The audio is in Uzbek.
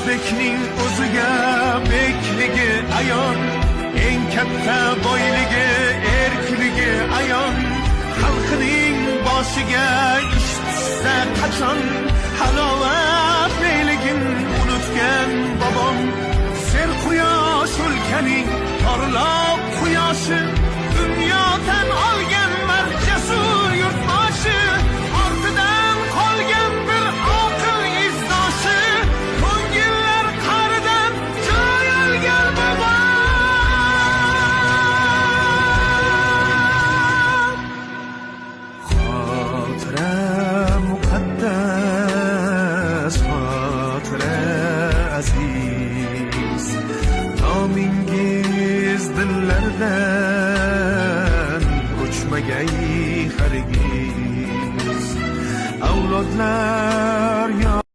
o'zbekning o'ziga bekligi ayon, eng katta boyligi erkligi ayon. Xalqining boshiga ish tushsa qachon, halovat beyligin unutgan bobom. Ser quyosh o'lkaning porloq quyoshi,